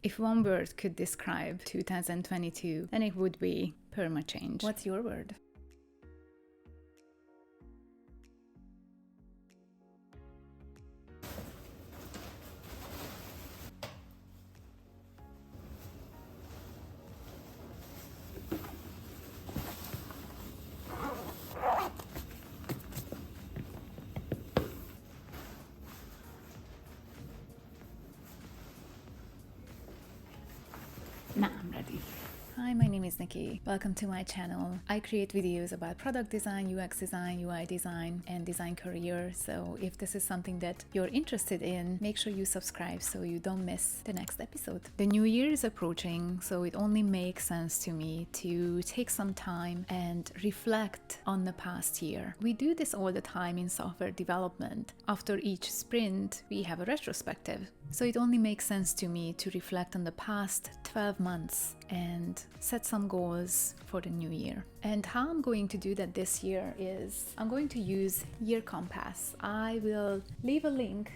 If one word could describe 2022, then it would be perma-change. What's your word? Now I'm ready. Hi, my name is Nikki. Welcome to my channel. I create videos about product design, UX design, UI design, and design career. So if this is something that you're interested in, make sure you subscribe so you don't miss the next episode. The new year is approaching, so it only makes sense to me to take some time and reflect on the past year. We do this all the time in software development. After each sprint, we have a retrospective. So it only makes sense to me to reflect on the past 12 months and set some goals for the new year. And how I'm going to do that this year is I'm going to use Year Compass. I will leave a link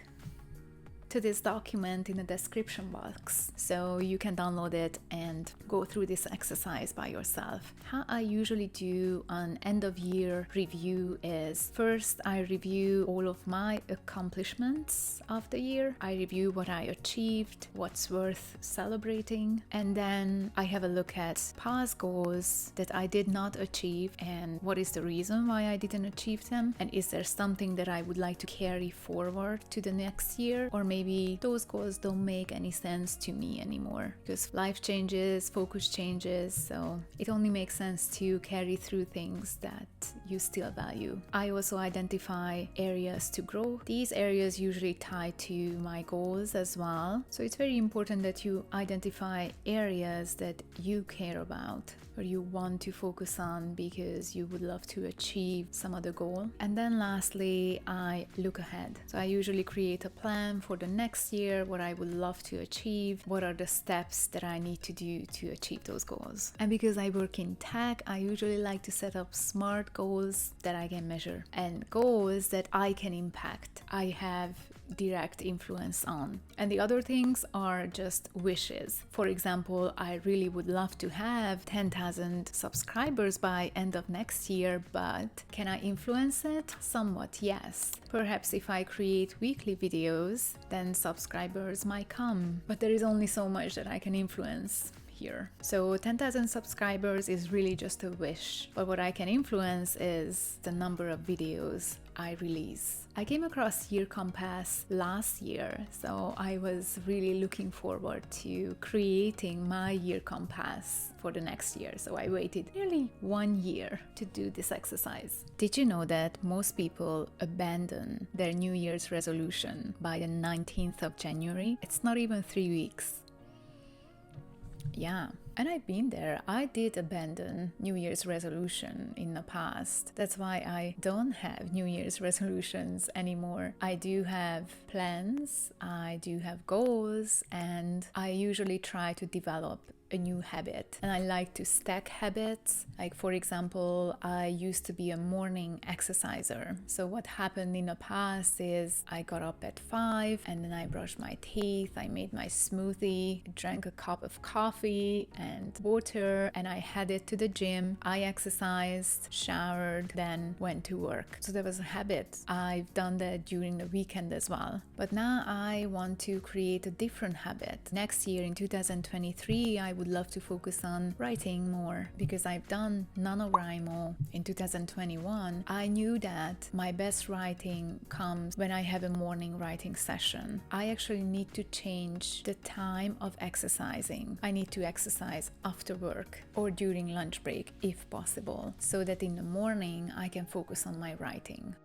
to this document in the description box so you can download it and go through this exercise by yourself. How I usually do an end of year review is first I review all of my accomplishments of the year. I review what I achieved, what's worth celebrating, and then I have a look at past goals that I did not achieve and what is the reason why I didn't achieve them, and is there something that I would like to carry forward to the next year, or maybe those goals don't make any sense to me anymore because life changes, focus changes, so it only makes sense to carry through things that you still value. I also identify areas to grow. These areas usually tie to my goals as well, so it's very important that you identify areas that you care about or you want to focus on because you would love to achieve some other goal. And then lastly, I look ahead. So I usually create a plan for the next year, what I would love to achieve, what are the steps that I need to do to achieve those goals. And because I work in tech, I usually like to set up SMART goals that I can measure and goals that I can impact. I have direct influence on. And the other things are just wishes. For example, I really would love to have 10,000 subscribers by end of next year, but can I influence it? Somewhat, yes. Perhaps if I create weekly videos, then subscribers might come, but there is only so much that I can influence here. So 10,000 subscribers is really just a wish, but what I can influence is the number of videos I release. I came across Year Compass last year, so I was really looking forward to creating my Year Compass for the next year. So I waited nearly 1 year to do this exercise. Did you know that most people abandon their New Year's resolution by the 19th of January? It's not even 3 weeks. Yeah, and I've been there. I did abandon New Year's resolution in the past. That's why I don't have New Year's resolutions anymore. I do have plans, I do have goals, and I usually try to develop a new habit. And I like to stack habits. Like for example, I used to be a morning exerciser. So what happened in the past is I got up at 5 and then I brushed my teeth, I made my smoothie, drank a cup of coffee and water, and I headed to the gym. I exercised, showered, then went to work. So that was a habit. I've done that during the weekend as well. But now I want to create a different habit. Next year in 2023, I would love to focus on writing more because I've done NaNoWriMo in 2021. I knew that my best writing comes when I have a morning writing session. I actually need to change the time of exercising. I need to exercise after work or during lunch break if possible, so that in the morning I can focus on my writing.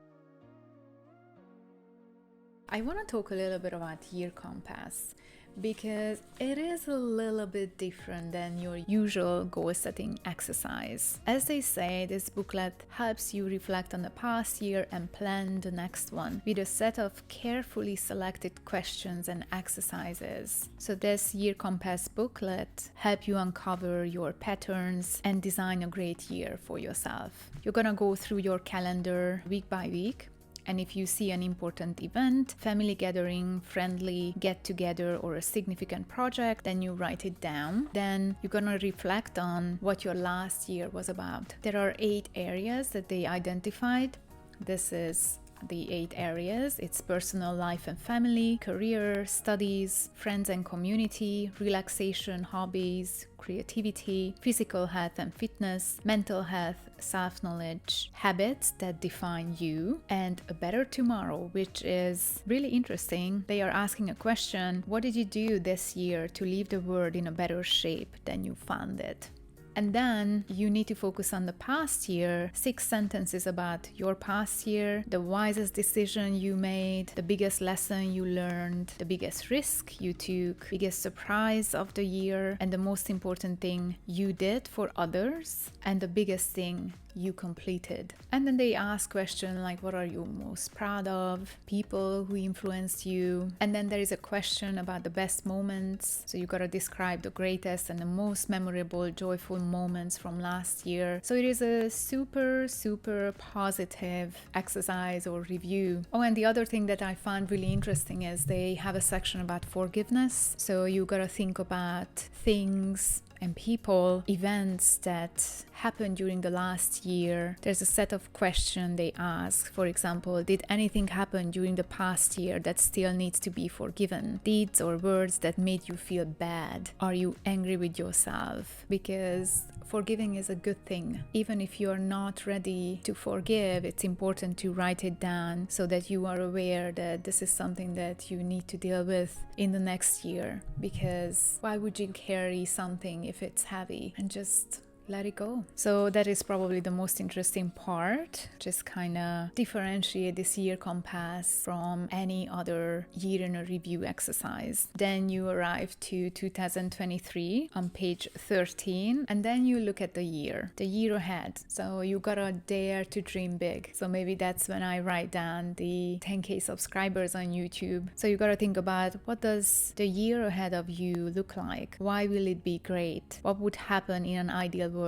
I want to talk a little bit about Year Compass because it is a little bit different than your usual goal setting exercise. As they say, this booklet helps you reflect on the past year and plan the next one with a set of carefully selected questions and exercises. So this Year Compass booklet helps you uncover your patterns and design a great year for yourself. You're gonna go through your calendar week by week And if you see an important event, family gathering, friendly get together, or a significant project, then you write it down. Then you're gonna reflect on what your last year was about. There are 8 areas that they identified. This is the 8 areas. It's personal life and family, career, studies, friends and community, relaxation, hobbies, creativity, physical health and fitness, mental health, self-knowledge, habits that define you, and a better tomorrow, which is really interesting. They are asking a question: what did you do this year to leave the world in a better shape than you found it? And then you need to focus on the past year, 6 sentences about your past year, the wisest decision you made, the biggest lesson you learned, the biggest risk you took, biggest surprise of the year, and the most important thing you did for others, and the biggest thing you completed. And then they ask questions like, what are you most proud of? People who influenced you. And then there is a question about the best moments. So you gotta describe the greatest and the most memorable, joyful moments from last year. So it is a super positive exercise or review. Oh, and the other thing that I found really interesting is they have a section about forgiveness. So you gotta think about things and people, events that happened during the last year. There's a set of questions they ask. For example, did anything happen during the past year that still needs to be forgiven? Deeds or words that made you feel bad? Are you angry with yourself? Because forgiving is a good thing. Even if you are not ready to forgive, it's important to write it down so that you are aware that this is something that you need to deal with in the next year. Because why would you carry something if it's heavy? And just let it go. So that is probably the most interesting part. Just kind of differentiate this year compass from any other year in a review exercise. Then you arrive to 2023 on page 13, and then you look at the year ahead. So you gotta dare to dream big. So maybe that's when I write down the 10K subscribers on YouTube. So you gotta think about, what does the year ahead of you look like? Why will it be great? What would happen in an ideal word?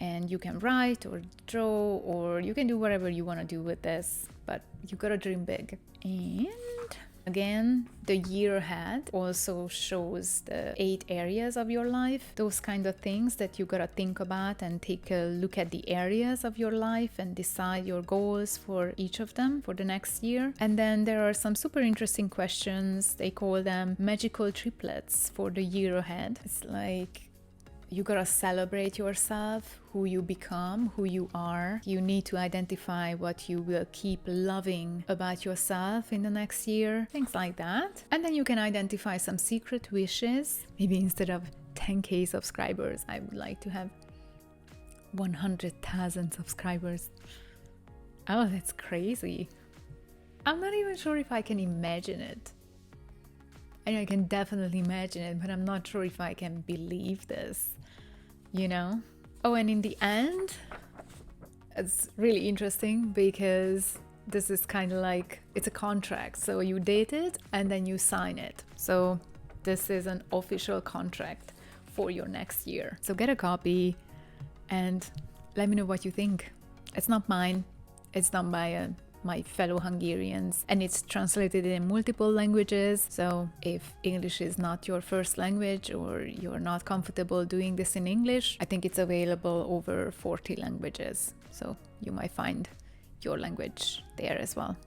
And you can write or draw, or you can do whatever you want to do with this, but you gotta dream big. And again, the year ahead also shows the 8 areas of your life, those kind of things that you gotta think about, and take a look at the areas of your life and decide your goals for each of them for the next year. And then there are some super interesting questions. They call them magical triplets for the year ahead. It's like, you gotta celebrate yourself, who you become, who you are. You need to identify what you will keep loving about yourself in the next year, things like that. And then you can identify some secret wishes. Maybe instead of 10K subscribers, I would like to have 100,000 subscribers. Oh, that's crazy. I'm not even sure if I can imagine it. I can definitely imagine it, but I'm not sure if I can believe this, you know? Oh, and in the end, it's really interesting because this is kind of like, it's a contract. So you date it and then you sign it. So this is an official contract for your next year. So get a copy and let me know what you think. It's not mine. It's done by my fellow Hungarians, and it's translated in multiple languages. So if English is not your first language, or you're not comfortable doing this in English, I think it's available over 40 languages. So you might find your language there as well.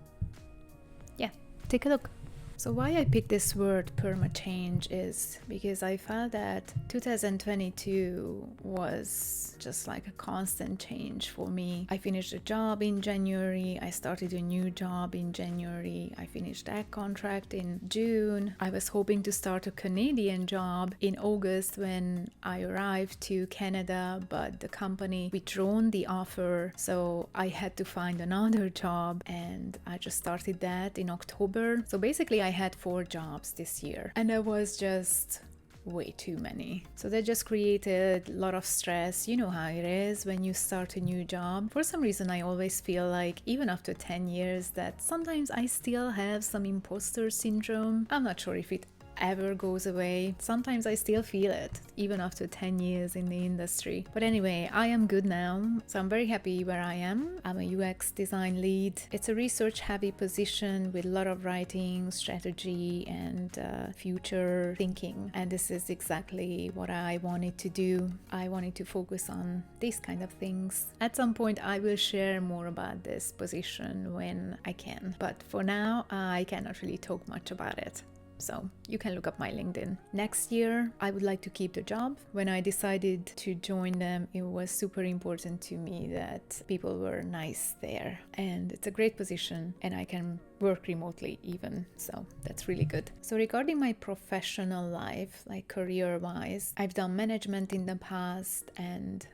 Yeah, take a look. So why I picked this word perma-change is because I felt that 2022 was just like a constant change for me. I finished a job in January, I started a new job in January, I finished that contract in June. I was hoping to start a Canadian job in August when I arrived to Canada, but the company withdrawn the offer, so I had to find another job, and I just started that in October. So basically I had 4 jobs this year, and it was just way too many. So that just created a lot of stress. You know how it is when you start a new job. For some reason, I always feel like, even after 10 years, that sometimes I still have some imposter syndrome. I'm not sure if it ever goes away. Sometimes I still feel it, even after 10 years in the industry. But anyway, I am good now, so I'm very happy where I am. I'm a UX design lead. It's a research-heavy position with a lot of writing, strategy, and future thinking. And this is exactly what I wanted to do. I wanted to focus on these kind of things. At some point, I will share more about this position when I can. But for now, I cannot really talk much about it. So you can look up my LinkedIn. Next year, I would like to keep the job. When I decided to join them, it was super important to me that people were nice there. And it's a great position and I can work remotely even. So that's really good. So regarding my professional life, like career-wise, I've done management in the past and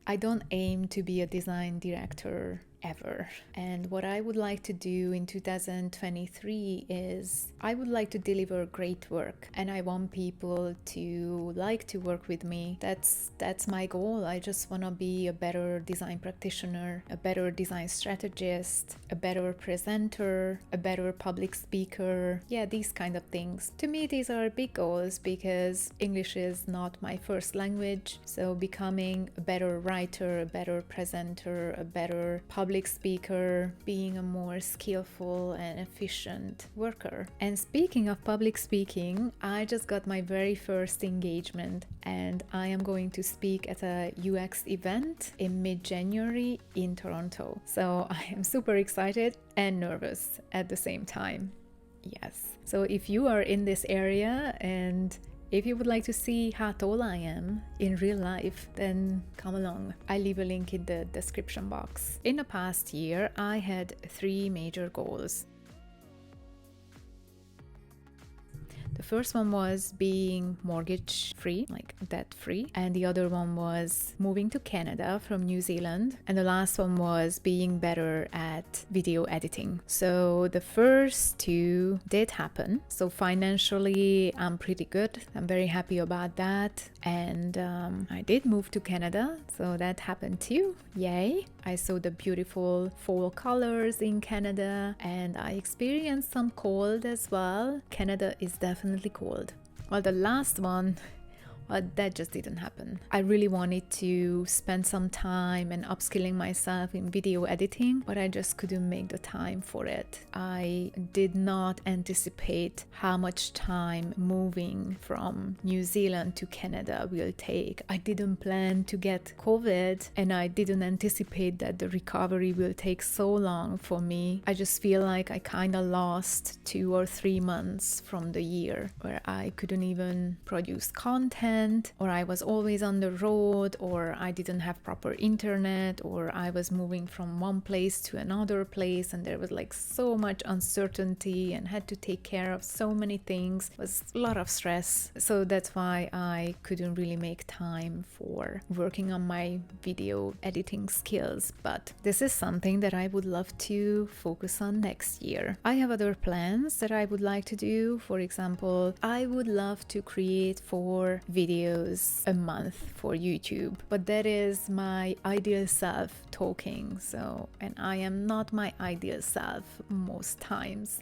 I don't aim to be a design director ever. And what I would like to do in 2023 is I would like to deliver great work and I want people to like to work with me. That's my goal. I just want to be a better design practitioner, a better design strategist, a better presenter, a better public speaker. Yeah, these kind of things. To me, these are big goals because English is not my first language. So becoming a better writer, a better presenter, a better public speaker, being a more skillful and efficient worker. And speaking of public speaking, I just got my very first engagement and I am going to speak at a UX event in mid-January in Toronto. So I am super excited and nervous at the same time. Yes. So if you are in this area and if you would like to see how tall I am in real life, then come along. I leave a link in the description box. In the past year, I had 3 major goals. The first one was being mortgage free, like debt free. And the other one was moving to Canada from New Zealand. And the last one was being better at video editing. So the first 2 did happen. So financially, I'm pretty good. I'm very happy about that. And I did move to Canada. So that happened too. Yay. I saw the beautiful fall colors in Canada and I experienced some cold as well. Canada is definitely cold. Well, the last one, that just didn't happen. I really wanted to spend some time and upskilling myself in video editing, but I just couldn't make the time for it. I did not anticipate how much time moving from New Zealand to Canada will take. I didn't plan to get COVID and I didn't anticipate that the recovery will take so long for me. I just feel like I kind of lost 2 or 3 months from the year where I couldn't even produce content, or I was always on the road, or I didn't have proper internet, or I was moving from one place to another place and there was like so much uncertainty and had to take care of so many things. It was a lot of stress. So that's why I couldn't really make time for working on my video editing skills. But this is something that I would love to focus on next year. I have other plans that I would like to do. For example, I would love to create 4 videos a month for YouTube, but that is my ideal self talking. So, and I am not my ideal self most times.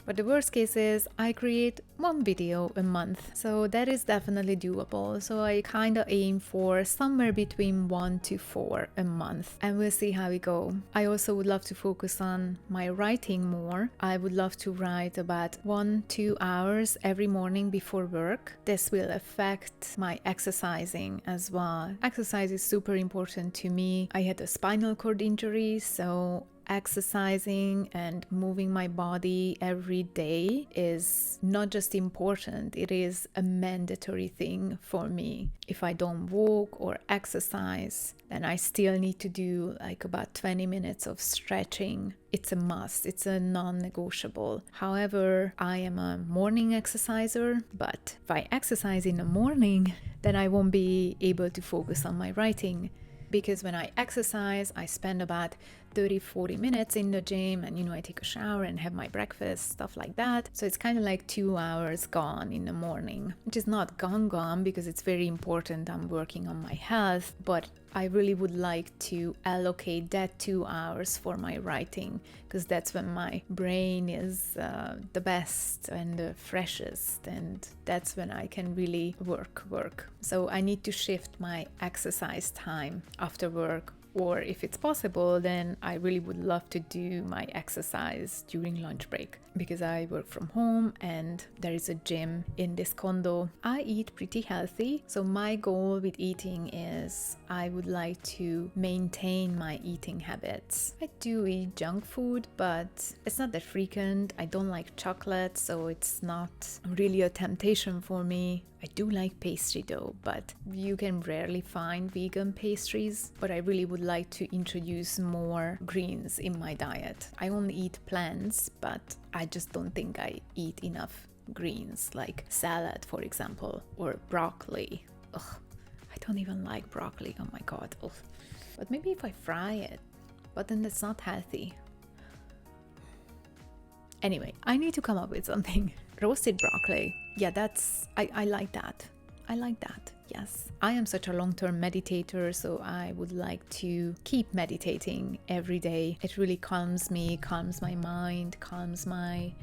But the worst case is I create 1 video a month. So that is definitely doable. So I kind of aim for somewhere between 1 to 4 a month and we'll see how we go. I also would love to focus on my writing more. I would love to write about 1-2 hours every morning before work. This will affect my exercising as well. Exercise is super important to me. I had a spinal cord injury, so exercising and moving my body every day is not just important, it is a mandatory thing for me. If I don't walk or exercise, then I still need to do like about 20 minutes of stretching. It's a must, it's a non-negotiable. However, I am a morning exerciser, but if I exercise in the morning, then I won't be able to focus on my writing. Because when I exercise, I spend about 30-40 minutes in the gym, and I take a shower and have my breakfast, stuff like that. So it's kind of like 2 hours gone in the morning, which is not gone because it's very important. I'm working on my health, but I really would like to allocate that 2 hours for my writing, because that's when my brain is the best and the freshest, and that's when I can really work. So I need to shift my exercise time after work, or if it's possible, then I really would love to do my exercise during lunch break, because I work from home and there is a gym in this condo. I eat pretty healthy, so my goal with eating is I would like to maintain my eating habits. I do eat junk food, but it's not that frequent. I don't like chocolate, so it's not really a temptation for me. I do like pastry though, but you can rarely find vegan pastries. But I really would like to introduce more greens in my diet. I only eat plants, but I just don't think I eat enough greens, like salad, for example, or broccoli. Ugh, I don't even like broccoli, oh my god. Ugh. But maybe if I fry it, but then that's not healthy. Anyway, I need to come up with something. Roasted broccoli. Yeah, I like that. I like that, yes. I am such a long-term meditator, so I would like to keep meditating every day. It really calms me, calms my mind, calms my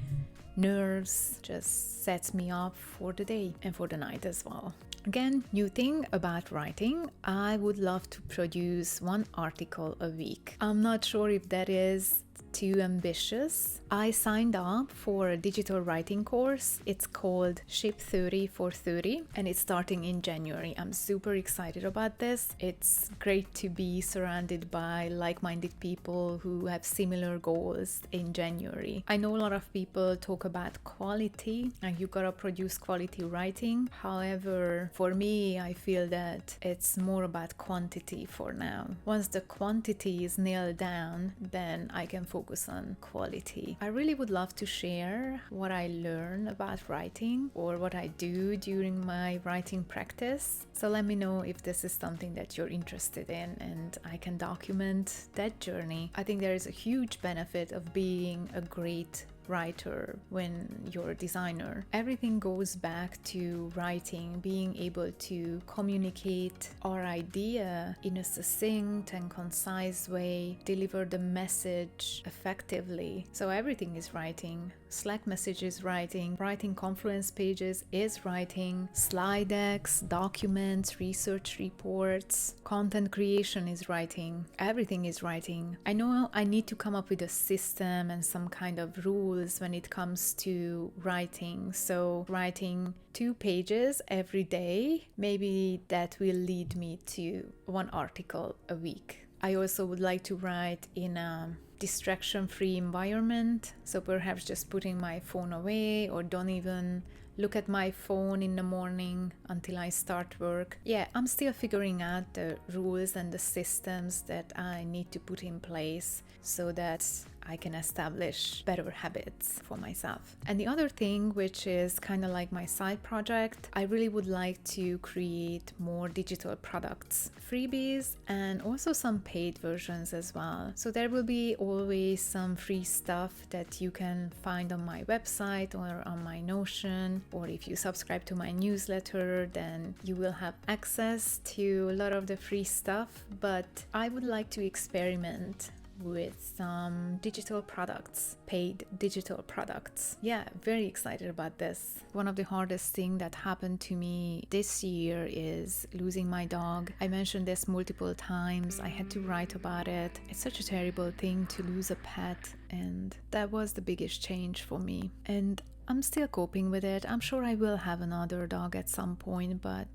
nerves, just sets me up for the day and for the night as well. Again, new thing about writing, I would love to produce 1 article a week. I'm not sure if that is too ambitious. I signed up for a digital writing course. It's called Ship 30 for 30, and it's starting in January. I'm super excited about this. It's great to be surrounded by like-minded people who have similar goals in January. I know a lot of people talk about quality, and you gotta produce quality writing. However, for me, I feel that it's more about quantity for now. Once the quantity is nailed down, then I can focus on quality. I really would love to share what I learn about writing or what I do during my writing practice. So let me know if this is something that you're interested in, and I can document that journey. I think there is a huge benefit of being a great writer when you're a designer. Everything goes back to writing, being able to communicate our idea in a succinct and concise way, deliver the message effectively. So everything is writing. Slack messages writing, writing Confluence pages is writing, slide decks, documents, research reports, content creation is writing, everything is writing. I know I need to come up with a system and some kind of rules when it comes to writing. So writing 2 pages every day, maybe that will lead me to 1 article a week. I also would like to write in a distraction-free environment, so perhaps just putting my phone away, or don't even look at my phone in the morning until I start work. Yeah, I'm still figuring out the rules and the systems that I need to put in place so that I can establish better habits for myself. And the other thing, which is kind of like my side project, I really would like to create more digital products, freebies, and also some paid versions as well. So there will be always some free stuff that you can find on my website or on my Notion, or if you subscribe to my newsletter, then you will have access to a lot of the free stuff. But I would like to experiment with some digital products, paid digital products. Yeah, very excited about this. One of the hardest things that happened to me this year is losing my dog. I mentioned this multiple times. I had to write about it. It's such a terrible thing to lose a pet, and that was the biggest change for me. And I'm still coping with it. I'm sure I will have another dog at some point, but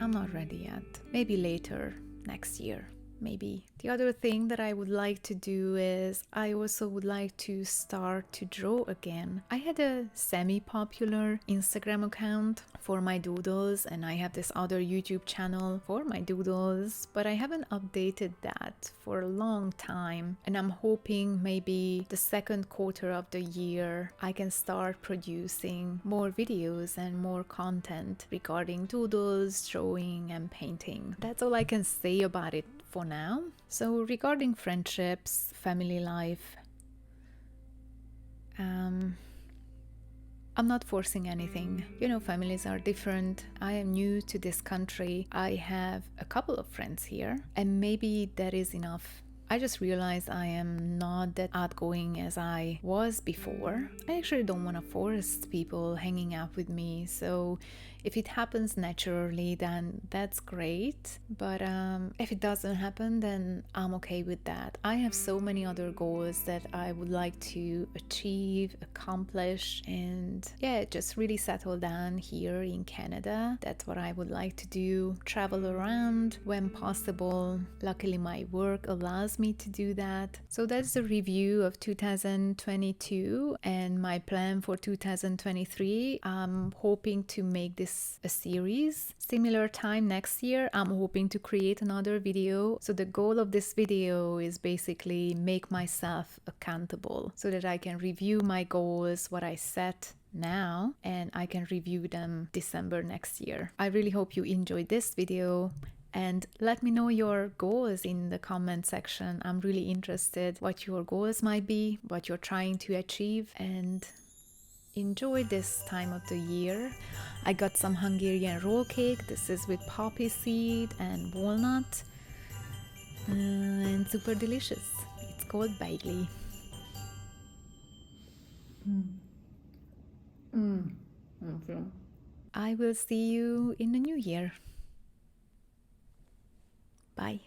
I'm not ready yet. Maybe later, next year. Maybe. The other thing that I would like to do is I also would like to start to draw again. I had a semi-popular Instagram account for my doodles, and I have this other YouTube channel for my doodles, but I haven't updated that for a long time, and I'm hoping maybe the second quarter of the year I can start producing more videos and more content regarding doodles, drawing and painting. That's all I can say about it for now. So regarding friendships, family life, I'm not forcing anything. You know, families are different. I am new to this country. I have a couple of friends here, and maybe that is enough. I just realized I am not that outgoing as I was before. I actually don't want to force people hanging out with me. So if it happens naturally, then that's great. But if it doesn't happen, then I'm okay with that. I have so many other goals that I would like to achieve, accomplish, and yeah, just really settle down here in Canada. That's what I would like to do. Travel around when possible. Luckily, my work allows me to do that. So that's the review of 2022 and my plan for 2023. I'm hoping to make this a series. Similar time next year, I'm hoping to create another video. So the goal of this video is basically make myself accountable so that I can review my goals, what I set now, and I can review them December next year. I really hope you enjoyed this video. And let me know your goals in the comment section. I'm really interested what your goals might be, what you're trying to achieve, and enjoy this time of the year. I got some Hungarian roll cake. This is with poppy seed and walnut, and super delicious. It's called bagli. Okay. I will see you in the new year. Bye.